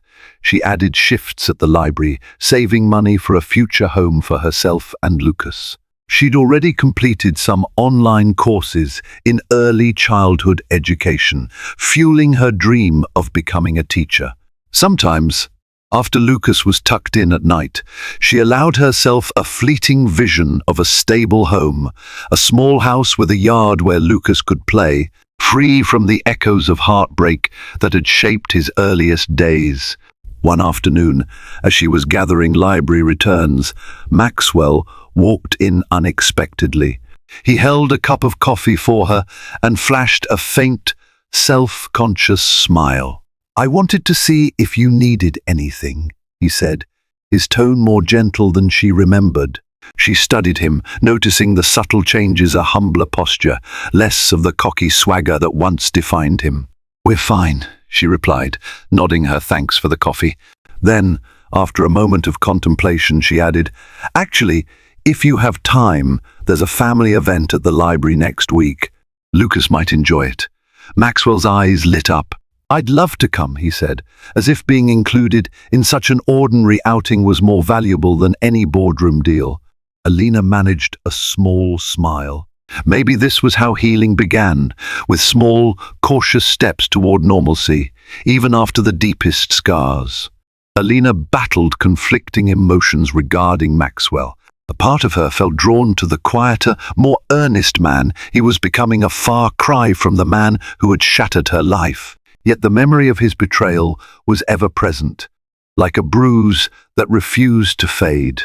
She added shifts at the library, saving money for a future home for herself and Lucas. She'd already completed some online courses in early childhood education, fueling her dream of becoming a teacher. Sometimes, after Lucas was tucked in at night, she allowed herself a fleeting vision of a stable home, a small house with a yard where Lucas could play, free from the echoes of heartbreak that had shaped his earliest days. One afternoon, as she was gathering library returns, Maxwell walked in unexpectedly. He held a cup of coffee for her and flashed a faint, self-conscious smile. "I wanted to see if you needed anything," he said, his tone more gentle than she remembered. She studied him, noticing the subtle changes, a humbler posture, less of the cocky swagger that once defined him. "We're fine," she replied, nodding her thanks for the coffee. Then, after a moment of contemplation, she added, "Actually, if you have time, there's a family event at the library next week. Lucas might enjoy it." Maxwell's eyes lit up. "I'd love to come," he said, as if being included in such an ordinary outing was more valuable than any boardroom deal. Alina managed a small smile. Maybe this was how healing began, with small, cautious steps toward normalcy, even after the deepest scars. Alina battled conflicting emotions regarding Maxwell. A part of her felt drawn to the quieter, more earnest man. He was becoming a far cry from the man who had shattered her life. Yet the memory of his betrayal was ever present. like a bruise that refused to fade.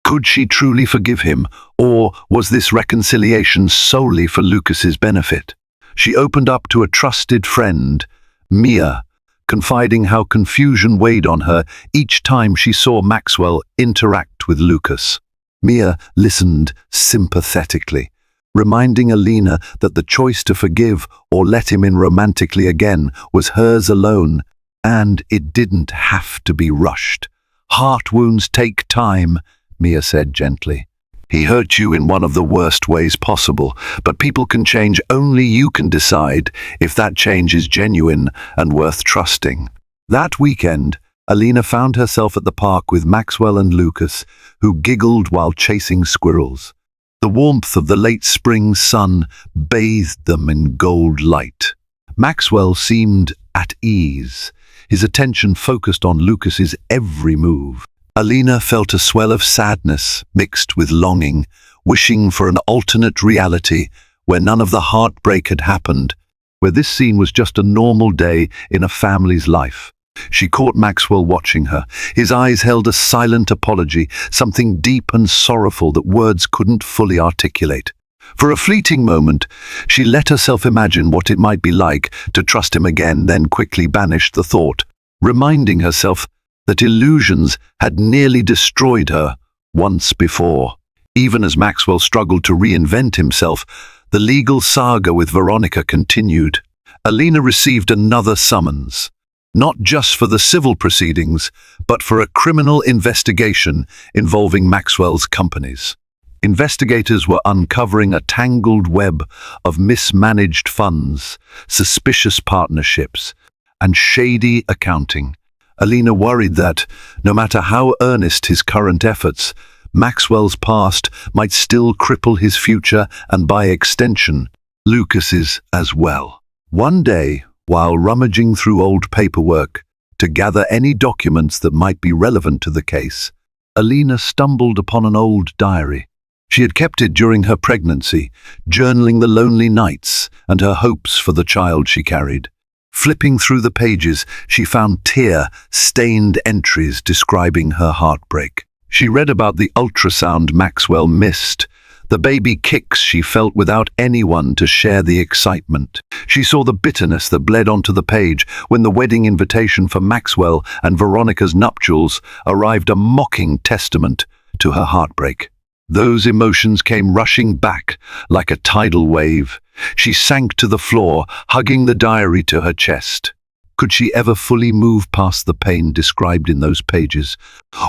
Could she truly forgive him, or was this reconciliation solely for Lucas's benefit? She opened up to a trusted friend, Mia, confiding how confusion weighed on her each time she saw Maxwell interact with Lucas. Mia listened sympathetically, reminding Alina that the choice to forgive or let him in romantically again was hers alone, and it didn't have to be rushed. "Heart wounds take time," Mia said gently. "He hurt you in one of the worst ways possible, but people can change. Only you can decide if that change is genuine and worth trusting." That weekend, Alina found herself at the park with Maxwell and Lucas, who giggled while chasing squirrels. The warmth of the late spring sun bathed them in gold light. Maxwell seemed at ease, his attention focused on Lucas's every move. Alina felt a swell of sadness mixed with longing, wishing for an alternate reality where none of the heartbreak had happened, where this scene was just a normal day in a family's life. She caught Maxwell watching her. His eyes held a silent apology, something deep and sorrowful that words couldn't fully articulate. For a fleeting moment, she let herself imagine what it might be like to trust him again, then quickly banished the thought, reminding herself that illusions had nearly destroyed her once before. Even as Maxwell struggled to reinvent himself, the legal saga with Veronica continued. Alina received another summons, not just for the civil proceedings, but for a criminal investigation involving Maxwell's companies. Investigators were uncovering a tangled web of mismanaged funds, suspicious partnerships, and shady accounting. Alina worried that, no matter how earnest his current efforts, Maxwell's past might still cripple his future and, by extension, Lucas's as well. One day, while rummaging through old paperwork to gather any documents that might be relevant to the case, Alina stumbled upon an old diary. She had kept it during her pregnancy, journaling the lonely nights and her hopes for the child she carried. Flipping through the pages, she found tear-stained entries describing her heartbreak. She read about the ultrasound Maxwell missed, the baby kicks she felt without anyone to share the excitement. She saw the bitterness that bled onto the page when the wedding invitation for Maxwell and Veronica's nuptials arrived, a mocking testament to her heartbreak. Those emotions came rushing back like a tidal wave. She sank to the floor, hugging the diary to her chest. Could she ever fully move past the pain described in those pages?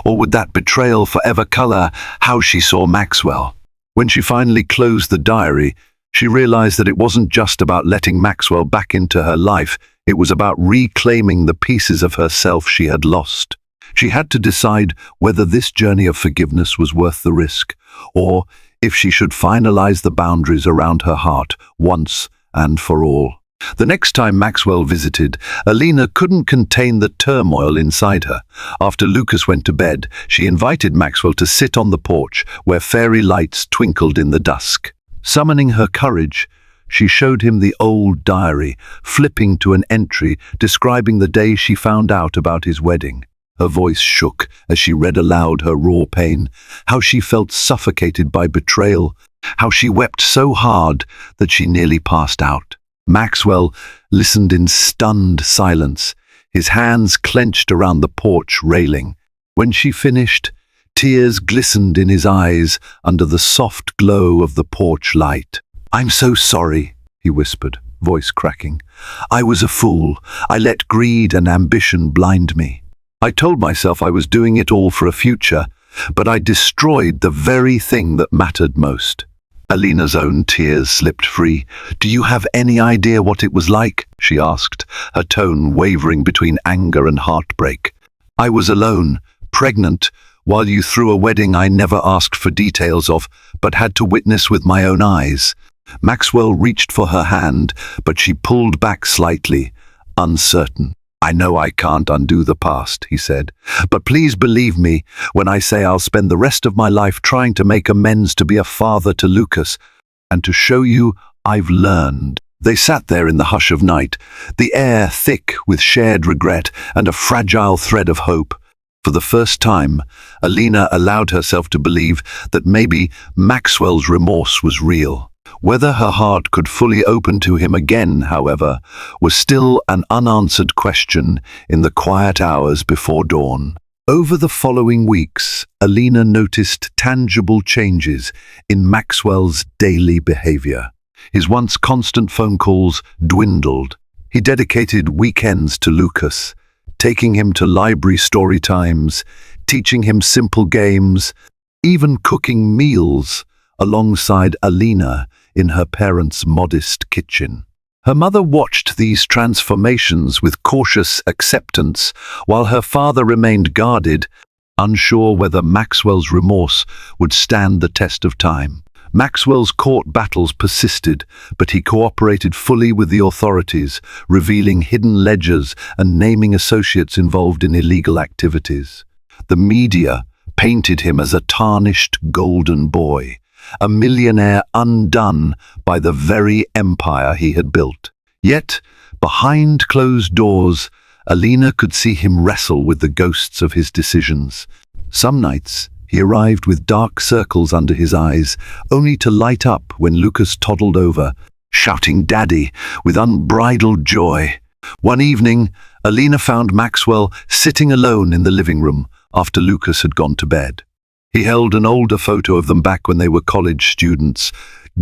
Or would that betrayal forever color how she saw Maxwell? When she finally closed the diary, she realized that it wasn't just about letting Maxwell back into her life, it was about reclaiming the pieces of herself she had lost. She had to decide whether this journey of forgiveness was worth the risk, or if she should finalize the boundaries around her heart once and for all. The next time Maxwell visited, Alina couldn't contain the turmoil inside her. After Lucas went to bed, she invited Maxwell to sit on the porch where fairy lights twinkled in the dusk. Summoning her courage, she showed him the old diary, flipping to an entry describing the day she found out about his wedding. Her voice shook as she read aloud her raw pain, how she felt suffocated by betrayal, how she wept so hard that she nearly passed out. Maxwell listened in stunned silence, his hands clenched around the porch railing. When she finished, tears glistened in his eyes under the soft glow of the porch light. "I'm so sorry," he whispered, voice cracking. "I was a fool. I let greed and ambition blind me. I told myself I was doing it all for a future, but I destroyed the very thing that mattered most." Alina's own tears slipped free. "Do you have any idea what it was like?" she asked, her tone wavering between anger and heartbreak. "I was alone, pregnant, while you threw a wedding I never asked for details of, but had to witness with my own eyes." Maxwell reached for her hand, but she pulled back slightly, uncertain. "I know I can't undo the past," he said, "but please believe me when I say I'll spend the rest of my life trying to make amends, to be a father to Lucas, and to show you I've learned." They sat there in the hush of night, the air thick with shared regret and a fragile thread of hope. For the first time, Alina allowed herself to believe that maybe Maxwell's remorse was real. Whether her heart could fully open to him again, however, was still an unanswered question in the quiet hours before dawn. Over the following weeks, Alina noticed tangible changes in Maxwell's daily behavior. His once constant phone calls dwindled. He dedicated weekends to Lucas, taking him to library story times, teaching him simple games, even cooking meals alongside Alina in her parents' modest kitchen. Her mother watched these transformations with cautious acceptance, while her father remained guarded, unsure whether Maxwell's remorse would stand the test of time. Maxwell's court battles persisted, but he cooperated fully with the authorities, revealing hidden ledgers and naming associates involved in illegal activities. The media painted him as a tarnished golden boy, a millionaire undone by the very empire he had built. Yet, behind closed doors, Alina could see him wrestle with the ghosts of his decisions. Some nights, he arrived with dark circles under his eyes, only to light up when Lucas toddled over, shouting "Daddy" with unbridled joy. One evening, Alina found Maxwell sitting alone in the living room after Lucas had gone to bed. He held an older photo of them back when they were college students,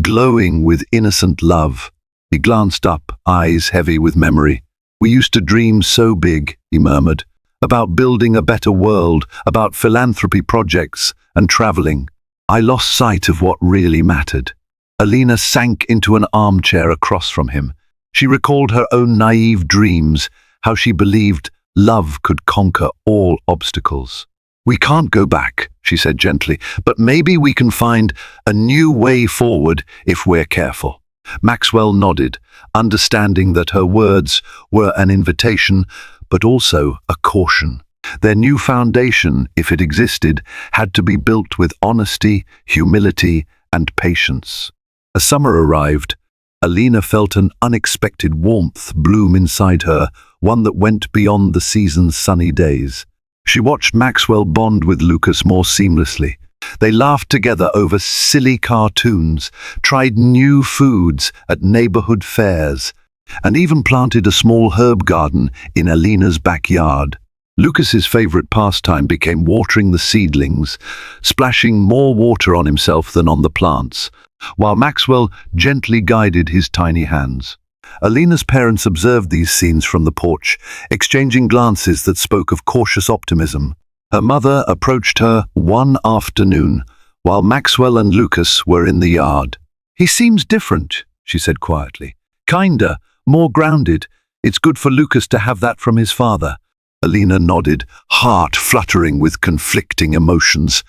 glowing with innocent love. He glanced up, eyes heavy with memory. "We used to dream so big," he murmured, "about building a better world, about philanthropy projects and traveling. I lost sight of what really mattered." Alina sank into an armchair across from him. She recalled her own naive dreams, how she believed love could conquer all obstacles. "We can't go back," she said gently, "but maybe we can find a new way forward if we're careful." Maxwell nodded, understanding that her words were an invitation, but also a caution. Their new foundation, if it existed, had to be built with honesty, humility, and patience. As summer arrived, Alina felt an unexpected warmth bloom inside her, one that went beyond the season's sunny days. She watched Maxwell bond with Lucas more seamlessly. They laughed together over silly cartoons, tried new foods at neighborhood fairs, and even planted a small herb garden in Alina's backyard. Lucas's favorite pastime became watering the seedlings, splashing more water on himself than on the plants, while Maxwell gently guided his tiny hands. Alina's parents observed these scenes from the porch, exchanging glances that spoke of cautious optimism. Her mother approached her one afternoon, while Maxwell and Lucas were in the yard. "He seems different," she said quietly. "Kinder, more grounded. It's good for Lucas to have that from his father." Alina nodded, heart fluttering with conflicting emotions.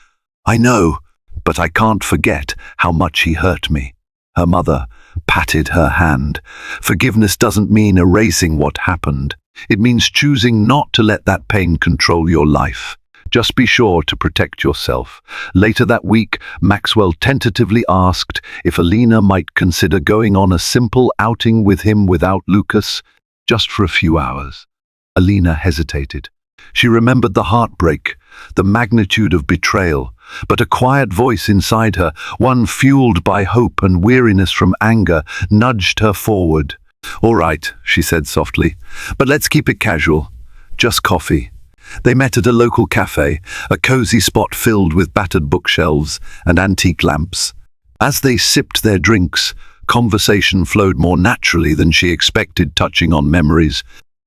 "I know, but I can't forget how much he hurt me." Her mother patted her hand. "Forgiveness doesn't mean erasing what happened. It means choosing not to let that pain control your life. Just be sure to protect yourself." Later that week, Maxwell tentatively asked if Alina might consider going on a simple outing with him without Lucas, just for a few hours. Alina hesitated. She remembered the heartbreak, the magnitude of betrayal, but a quiet voice inside her, one fueled by hope and weariness from anger, nudged her forward. "All right," she said softly, "but let's keep it casual. Just coffee." They met at a local cafe, a cozy spot filled with battered bookshelves and antique lamps. As they sipped their drinks, conversation flowed more naturally than she expected, touching on memories,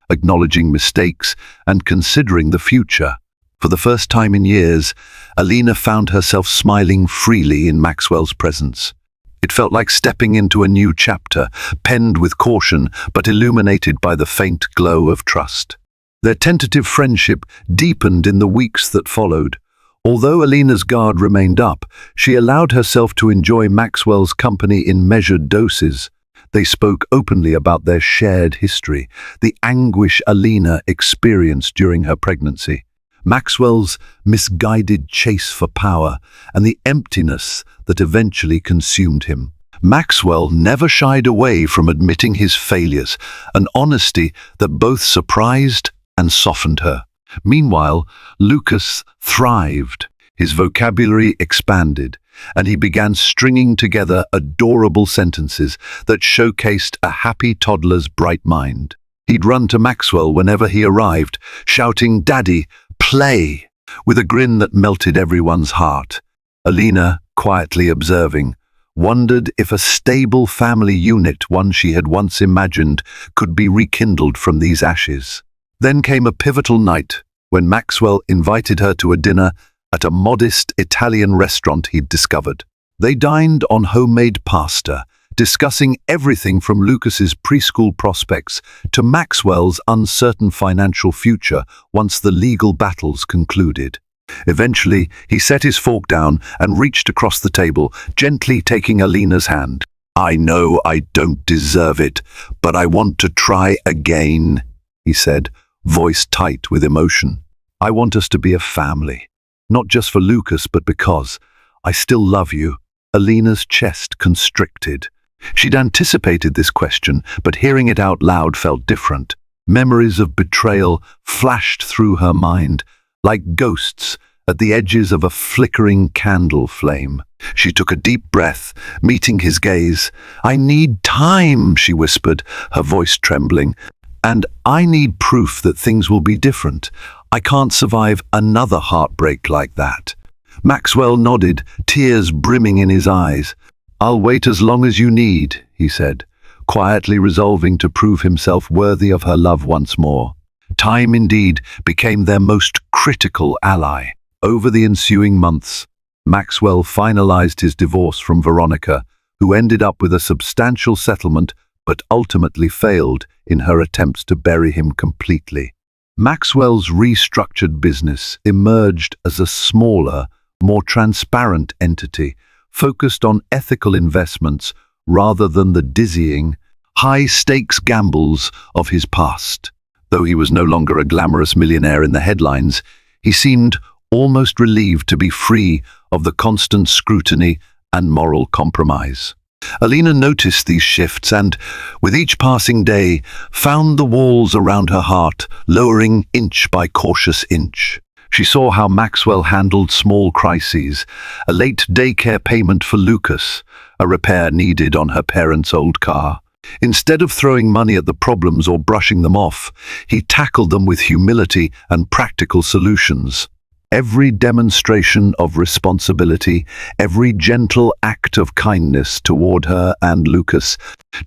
acknowledging mistakes, and considering the future. For the first time in years, Alina found herself smiling freely in Maxwell's presence. It felt like stepping into a new chapter, penned with caution but illuminated by the faint glow of trust. Their tentative friendship deepened in the weeks that followed. Although Alina's guard remained up, she allowed herself to enjoy Maxwell's company in measured doses. They spoke openly about their shared history, the anguish Alina experienced during her pregnancy, Maxwell's misguided chase for power, and the emptiness that eventually consumed him. Maxwell never shied away from admitting his failures, an honesty that both surprised and softened her. Meanwhile, Lucas thrived. His vocabulary expanded, and he began stringing together adorable sentences that showcased a happy toddler's bright mind. He'd run to Maxwell whenever he arrived, shouting, "Daddy, play!" with a grin that melted everyone's heart. Alina, quietly observing, wondered if a stable family unit, one she had once imagined, could be rekindled from these ashes. Then came a pivotal night when Maxwell invited her to a dinner at a modest Italian restaurant he'd discovered. They dined on homemade pasta, discussing everything from Lucas's preschool prospects to Maxwell's uncertain financial future once the legal battles concluded. Eventually, he set his fork down and reached across the table, gently taking Alina's hand. "I know I don't deserve it, but I want to try again," he said, voice tight with emotion. "I want us to be a family, not just for Lucas, but because I still love you." Alina's chest constricted. She'd anticipated this question, but hearing it out loud felt different. Memories of betrayal flashed through her mind, like ghosts at the edges of a flickering candle flame. She took a deep breath, meeting his gaze. "I need time," she whispered, her voice trembling. "And I need proof that things will be different. I can't survive another heartbreak like that." Maxwell nodded, tears brimming in his eyes. "I'll wait as long as you need," he said, quietly resolving to prove himself worthy of her love once more. Time indeed became their most critical ally. Over the ensuing months, Maxwell finalized his divorce from Veronica, who ended up with a substantial settlement but ultimately failed in her attempts to bury him completely. Maxwell's restructured business emerged as a smaller, more transparent entity, focused on ethical investments rather than the dizzying, high-stakes gambles of his past. Though he was no longer a glamorous millionaire in the headlines, he seemed almost relieved to be free of the constant scrutiny and moral compromise. Alina noticed these shifts and, with each passing day, found the walls around her heart lowering inch by cautious inch. She saw how Maxwell handled small crises, a late daycare payment for Lucas, a repair needed on her parents' old car. Instead of throwing money at the problems or brushing them off, he tackled them with humility and practical solutions. Every demonstration of responsibility, every gentle act of kindness toward her and Lucas,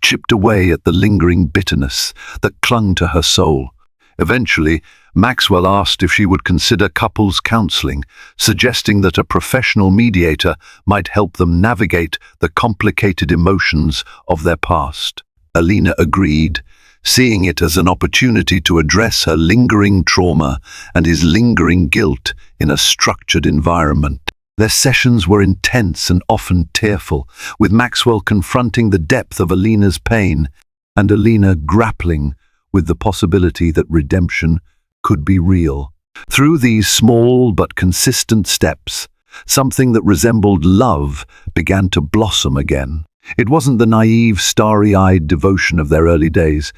chipped away at the lingering bitterness that clung to her soul. Eventually, Maxwell asked if she would consider couples counseling, suggesting that a professional mediator might help them navigate the complicated emotions of their past. Alina agreed, seeing it as an opportunity to address her lingering trauma and his lingering guilt in a structured environment. Their sessions were intense and often tearful, with Maxwell confronting the depth of Alina's pain and Alina grappling with the possibility that redemption could be real. Through these small but consistent steps, something that resembled love began to blossom again. It wasn't the naive, starry-eyed devotion of their early days.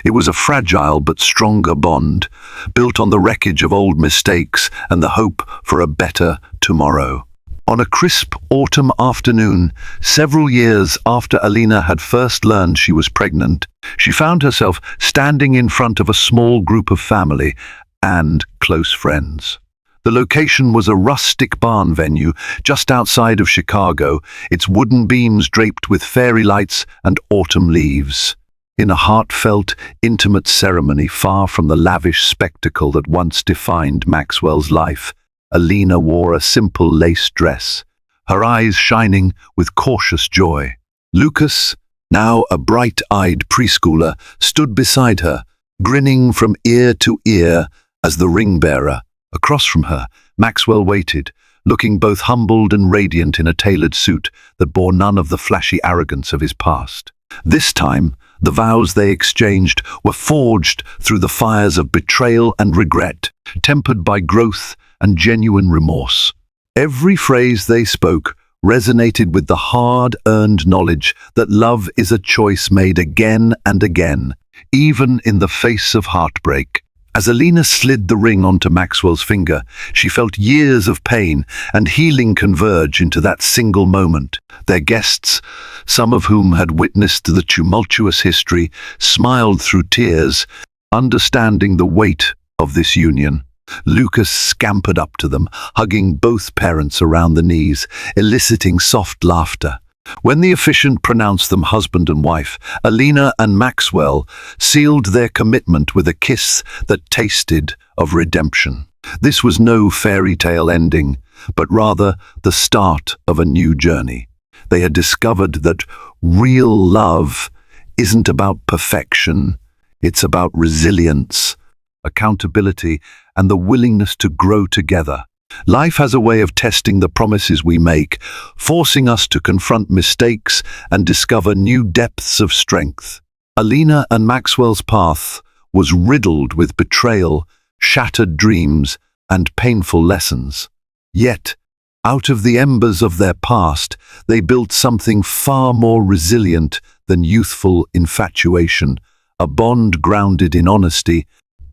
It was a fragile but stronger bond, built on the wreckage of old mistakes and the hope for a better tomorrow. On a crisp autumn afternoon, several years after Alina had first learned she was pregnant, she found herself standing in front of a small group of family and close friends. The location was a rustic barn venue just outside of Chicago, its wooden beams draped with fairy lights and autumn leaves. In a heartfelt, intimate ceremony far from the lavish spectacle that once defined Maxwell's life, Alina wore a simple lace dress, her eyes shining with cautious joy. Lucas, now a bright-eyed preschooler, stood beside her, grinning from ear to ear as the ring-bearer. Across from her, Maxwell waited, looking both humbled and radiant in a tailored suit that bore none of the flashy arrogance of his past. This time, the vows they exchanged were forged through the fires of betrayal and regret, tempered by growth and genuine remorse. Every phrase they spoke resonated with the hard-earned knowledge that love is a choice made again and again, even in the face of heartbreak. As Alina slid the ring onto Maxwell's finger, she felt years of pain and healing converge into that single moment. Their guests, some of whom had witnessed the tumultuous history, smiled through tears, understanding the weight of this union. Lucas scampered up to them, hugging both parents around the knees, eliciting soft laughter. When the officiant pronounced them husband and wife, Alina and Maxwell sealed their commitment with a kiss that tasted of redemption. This was no fairy tale ending, but rather the start of a new journey. They had discovered that real love isn't about perfection, it's about resilience, accountability, and the willingness to grow together. Life has a way of testing the promises we make, forcing us to confront mistakes and discover new depths of strength. Alina and Maxwell's path was riddled with betrayal, shattered dreams, and painful lessons. Yet, out of the embers of their past, they built something far more resilient than youthful infatuation, a bond grounded in honesty,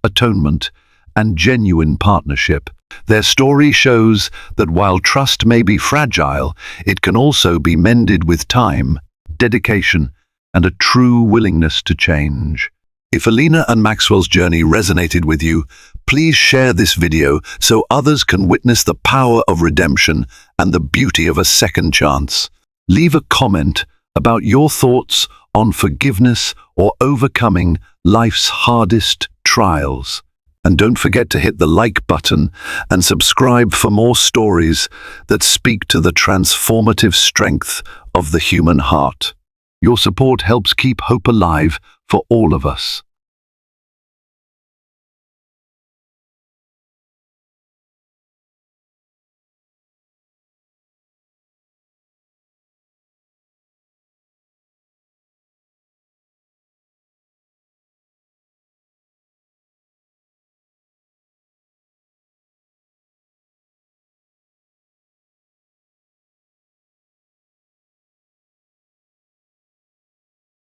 atonement, and genuine partnership. Their story shows that while trust may be fragile, it can also be mended with time, dedication, and a true willingness to change. If Alina and Maxwell's journey resonated with you, please share this video so others can witness the power of redemption and the beauty of a second chance. Leave a comment about your thoughts on forgiveness or overcoming life's hardest trials. And don't forget to hit the like button and subscribe for more stories that speak to the transformative strength of the human heart. Your support helps keep hope alive for all of us.